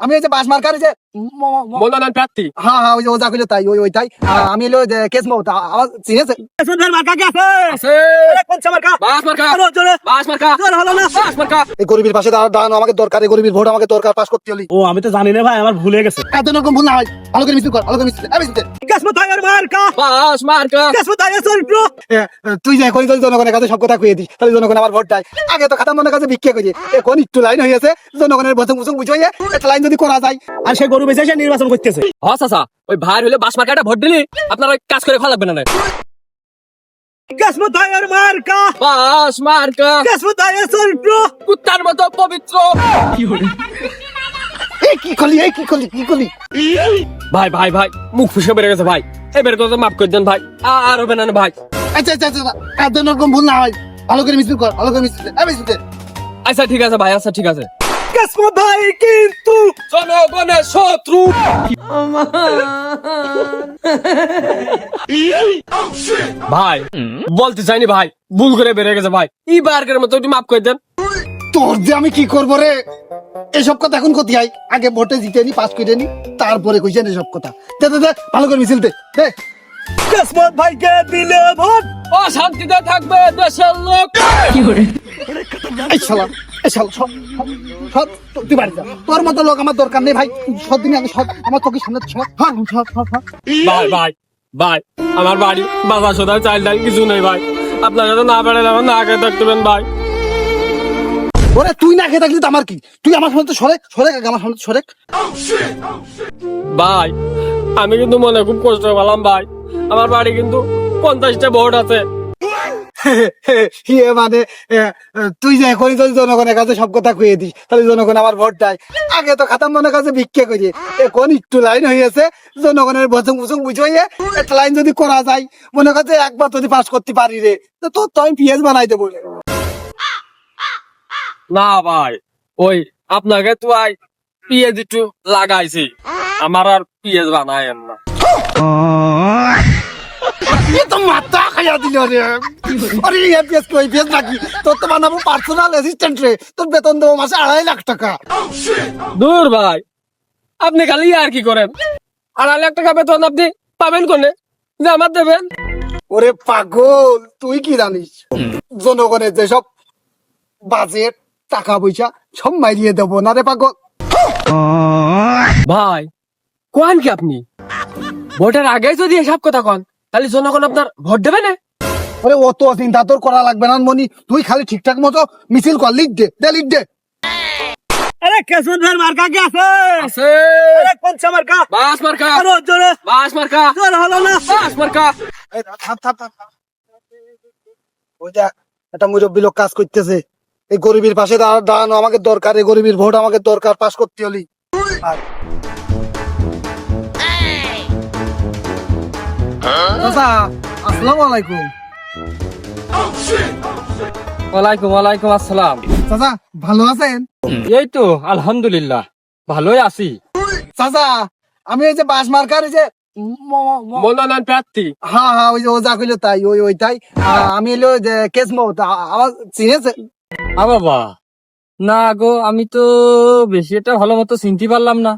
আমি এই যে বাস মার্কার যে মনোনয়ন প্রার্থী। হ্যাঁ হ্যাঁ ওই যে ওজা কইলো তাই ওইটাই আমি এলো যে কেস মত আমার চিনেছে এই গরিবের পাশে দাঁড়ানো আমাকে দরকার, এই গরিবের ভোট আমাকে দরকার, পাস করতে হলি। ও আমি তো জানি না ভাই, আমার ভুলে গেছে। এত রকম ভুল না হয়, ভালো করে মিছিল কর, ভালো করে মিছিল তুই যে করি জনগণের কাছে সব কথা কইয়ে দিস, তাহলে জনগণ আমার ভোট দেয়। আগে তো খাতা মনের কাছে ভিক্ষা করি, এখন একটু লাইন হয়েছে জনগণের বসং বসং বুঝাইয়ে একটা লাইন যদি করা যায়। আর সে গরু বেঁচে সে নির্বাচন করতেছে। হ্যাঁ চাচা, ওই ভাইয়ের হলে বাস মার্কাটা ভোট দিলি আপনারা কাজ করে ভালো লাগবে না। বাস মার্কা কুত্তার মতো পবিত্র। এই কি করলি, এই কি করলি, কি করলি? ভাই ভাই ভাই মুখ ফুসে বেড়ে গেছে ভাই, এবার তো মাফ করে দেন ভাই, আর হবে না ভাই। আচ্ছা আচ্ছা আচ্ছা, এত রকম ভুল না হয়, ভালো করে মিছিল কর, ভালো করে মিছিল। আচ্ছা ঠিক আছে ভাই, আচ্ছা ঠিক আছে। ভাই কিন্তু জনগণের শত্রু। ভাই বলতে চাইনি ভাই, ভুল করে বেড়ে গেছে ভাই, এইবারের মতো একটু মাফ করে দেন। তোর যে আমি কি করবো রে, এসব কথা এখন কোথায় হয়? আগে ভোটে জিতে নি, পাস করে নি, তারপরে কইছেন এসব কথা। দে দে দে, ভালো করে মিছিল দে দে। কিসমত ভাইকে দিলে ভোট, অশান্তিতে থাকবে দেশের লোক। এই শালা, এই শালা, সব তুই বাড়ি যা, তোর মতো লোক আমার দরকার নেই ভাই। সব দিনে আমি সব আমার চোখের সামনে সব। ভাই ভাই ভাই, আমার বাড়ি বাজার সদায় চাল ডাল কিছু নেই ভাই, আপনার কাছে না পারে আমার না আগে থাকতেবেন ভাই। ওরে তুই না খেয়ে থাকলি তো আমার কি, তুই আমার সামনে তো সরে সরে আমার সামনে সরে। ভাই আমি কিন্তু মনে খুব কষ্ট পেলাম ভাই, আমার বাড়ি কিন্তু 50টা ভোট আছে। ইয়ে মানে তুই যে এখনই যদি জনগণের কাছে সব কথা কইয়ে দিস, তাহলে জনগণ আমার ভোট দেয়। আগে তো খাতাম মনের কাছে ভিক্ষা করি, এখন একটু লাইন হয়েছে জনগণের বসং বসং বুঝাইয়ে একটা লাইন যদি করা যায়, মনে কাছে একবার যদি পাস করতে পারি রে, তো তোর তো আমি পিএস বানাই দেবো। না ভাই, ওই আপনাকে তো পিএস একটু লাগাইছি, আমার আর পিএস বানায়েন না। তো মাথা খাইয়া দিল রে। আরে এপিএস কি এপিএস নাকি? তোর তো বানাবো পার্সোনাল অ্যাসিস্ট্যান্ট রে, তোর বেতন দেবো মাসে 2.5 লাখ টাকা। দূর ভাই, আপনি খালি আর কি করেন, 2.5 লাখ টাকা বেতন আপনি পাবেন কোনে যে আমার দেবেন? ওরে পাগল, তুই কি জানিস জনগণের যেসব বাজেট টাকা পয়সা সব মাইরিয়ে দেবো না রে পাগল। ভাই কোন কি আপনি ভোটের আগে যদি এসব কথা কন, তাহলে জনগণ আপনার ভোট দেবে না? ওরে অত চিন্তা তোর করা লাগবে না মনি, তুই খালি ঠিকঠাক মতো মিছিল কর, লিখ দে দে, লিখ দে। আরে কিসমত ভাই মার্কা কি আছে? আছে। আরে কোন সা মার্কা? বাস মার্কা। আরো জোরে বাস মার্কা। জোরে হলো না। বাস মার্কা। এই থাম থাম থাম। ওই যে একটা মুরব্বী লোক কাজ করতেছে, এই গরিবের পাশে দাঁড়ানো আমাকে দরকার, এই গরিবের ভোট আমাকে দরকার, পাস করতে হলি। চাচা আসসালামু আলাইকুম। ওয়ালাইকুম আসসালাম। চাচা ভালো আছেন? এই তো আলহামদুলিল্লাহ ভালোই আছি। চাচা আমি এই যে বাস মার্কার এই যে মনোনয়ন প্রার্থী। হ্যাঁ হ্যাঁ ওই যে ওজা কইলো তাই ওইটাই আমি এলো যে কেস মত আমার চিনেছে। বাবা না গো, আমি তো বেশি একটা ভালো মতো চিনতে পারলাম না।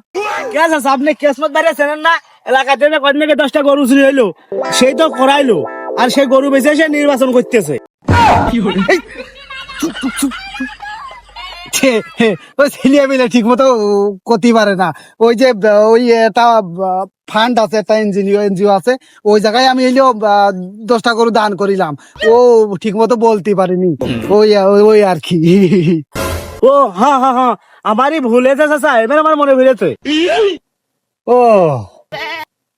কে আছে আপনি কিসমত ভাই চেনেন না? এলাকাতে যে কদিন থেকে 10টা গরু চুরি হইলো, সেই তো করাইলো, আর সেই গরু বেঁচে সে নির্বাচন করতেছে। ওই ছেলে মিলে ঠিক মতো করতে পারে না। ওই যে ওই একটা ফান্ড আছে, একটা এনজিও আছে, ওই জায়গায় আমি এলেও 10টা গরু দান করিলাম, ও ঠিক মতো বলতে পারিনি, ওই ওই আর কি। ও হ্যাঁ হ্যাঁ হ্যাঁ, আমারই ভুল হয়েছে চাচা, এবার আমার মনে হয়েছে। ও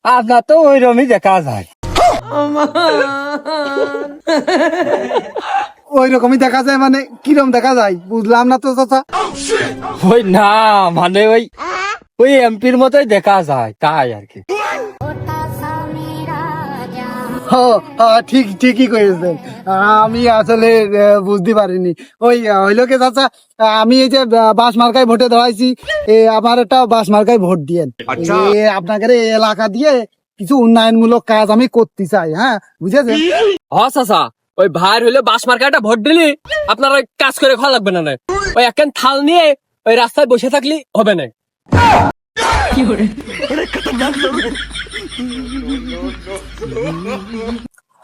আপনার তো ওই রকমই দেখা যায়। ওই রকমই দেখা যায় মানে কিরম দেখা যায় বুঝলাম না তো চাচা। ওই না মানে ওই এমপির মতোই দেখা যায় তাই আর কি। ঠিকই করেছেন, আমি আসলে বুঝতে পারিনি। ওই হইলো কে চাচা, আমি এই যে বাস মার্কায় ভোটে দাঁড়াইছি, আমার একটা বাস মার্কায় ভোট দিয়েন। আপনাদের এই এলাকা দিয়ে কিছু উন্নয়নমূলক কাজ আমি করতে চাই, হ্যাঁ বুঝেছেন? হ্যাঁ চাচা, ওই ভাইয়ের হলে বাস মার্কাটা ভোট দিলি আপনার ওই কাজ করে খাওয়া লাগবে না, ওই একখান থাল নিয়ে ওই রাস্তায় বসে থাকলি হবে না।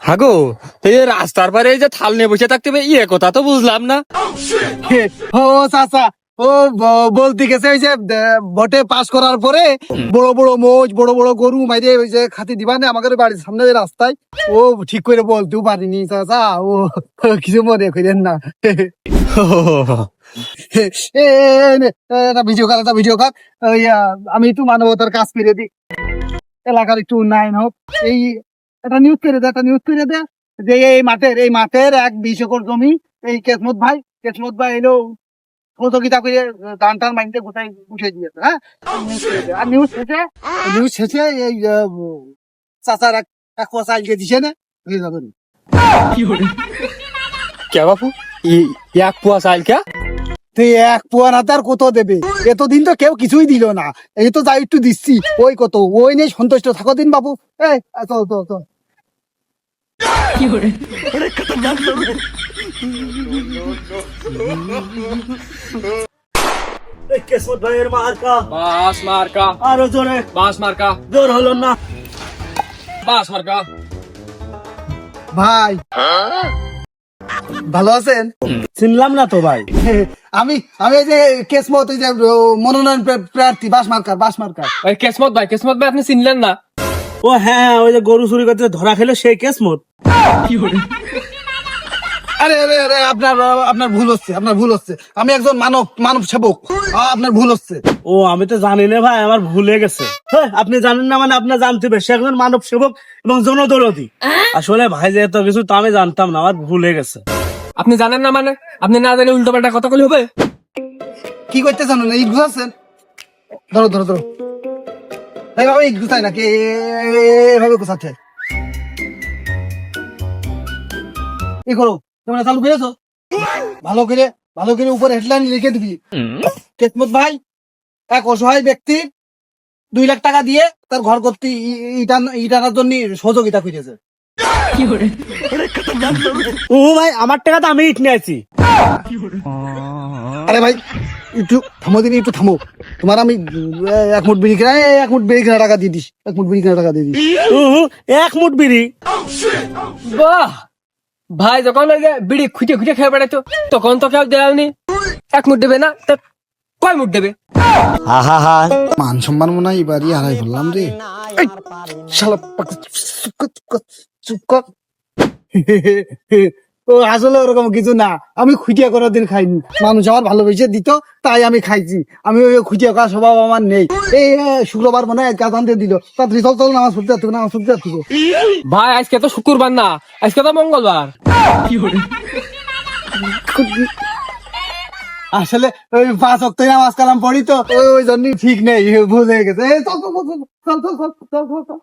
হাগো এই রাস্তার পারে এই যে থাল নিয়ে বসে থাকতে হবে ইয়ে কথা তো বুঝলাম না। ও চাচা, ও বলতে গেছে ওই যে ভোটে পাস করার পরে বড় বড় মোষ বড় বড় গরু মাইরে ওই যে খাতি দিবা না আমাদের বাড়ির সামনে ওই রাস্তায়, ও ঠিক করে বলতেও পারিনি চাচা, ও কিছু মনে করেন না। ভিডিও কার, একটা ভিডিও কার, আমি একটু মানবতার কাজ করে দিই, এলাকার একটু উন্নয়ন হোক, এই একটা নিউজ করে দে, একটা নিউজ করে দে যে এই মাঠের 1-20 একর জমি এই কেসমত ভাই এলো সহযোগিতা করে ধান টান মাইনতে গোটাই উঠে দিয়েছে। হ্যাঁ, আর নিউজ শেষে এই চাচার এক পয়সা আজকে দিছে না, হয়ে যাবে না। কে বাপু এক পোয়া চাইল কে? তুই 1 পোয়া না তার কত দেবে? এতদিন তো কেউ কিছুই দিল না, এই তো যাই একটু দিচ্ছি, ওই কত, ওই নিয়ে সন্তুষ্ট থাকো দিন বাবু। এই চল চল চল। কেসমত ভাইয়ের মার্কা বাস মার্কা, আরো জোরে, বাস মার্কা, জোর হলো না। বাস মার্কা। ভাই ভালো আছেন? চিনলাম না তো ভাই। আমি এই যে কেসমত, এই যে মনোনয়ন প্রার্থী বাস মার্কার। ওই কেসমত ভাই আপনি চিনলেন না? ও হ্যাঁ, ওই যে গরু চুরি করতে ধরা খেলে সেই কেসমত। আরে আরে আরে আপনার ভুল হচ্ছে, আমি একজন মানব সেবক, আপনার ভুল হচ্ছে। ও আমি তো জানি না ভাই, আমার ভুলে গেছে। হ্যাঁ, আপনি জানেন না মানে আপনার জানতে হবে, সে একজন মানব সেবক এবং জনদরদি। আসলে ভাই যে এত কিছু তো আমি জানতাম না, আমার ভুলে গেছে। আপনি জানেন না মানে? আপনি না জানে উল্টো পাল্টা কথা কলি হবে? কি করতে জানো না? ইট গুছাচ্ছেন, ধরো ধরো ধরো, এইভাবে ইট গুছাই নাকি? এভাবে গুছাচ্ছে, ই করো, তোমরা চালু করেছো, ভালো করে উপরে হেডলাইন লিখে দিবি, কেসমত ভাই এক অসহায় ব্যক্তি 2 লাখ টাকা দিয়ে তার ঘর করতে ইটানার জন্য সহযোগিতা করেছে। ও ভাই, আমার টাকা তো আমি ইট নিয়ে আছি। আরে ভাই একটু থামো দিন, একটু থামো, তোমার আমি 1 মুঠ বিড়ি কেনা টাকা দিয়ে দিস, 1 মুঠ বিড়ি কেনা টাকা দিয়ে দিস। 1 মুঠ বিড়ি? বাহ ভাই, যখন ওই যে বিড়ি খুঁটে খেয়ে বেড়াইতো তখন তো কেউ দেয়নি, 1 মুঠ দেবে না তা কয় মুঠ দেবে? মান সম্মান মনে হয় এবারই হারাই বললাম রে। এই, শালা চুপ কর। ও আসলে ওরকম কিছু না, আমি খুঁটিয়া করার দিন খাইনি, মানুষ আমার ভালোবেসে দিত তাই আমি খাইছি, আমি ওই খুঁটিয়া করার স্বভাব আমার নেই। এই শুক্রবার মনে হয় কাজ আনতে দিল, তাড়াতাড়ি চল নামাজ পড়তে যাচ্ছিল। ভাই আজকে তো শুক্রবার না, আজকে তো মঙ্গলবার। আসলে ওই 5 ওয়াক্ত নামাজ কালাম পড়ি তো, ওই জন্যই ঠিক নেই, ভুল হয়ে গেছে। চল চল চল চল চল চল চল চল চল।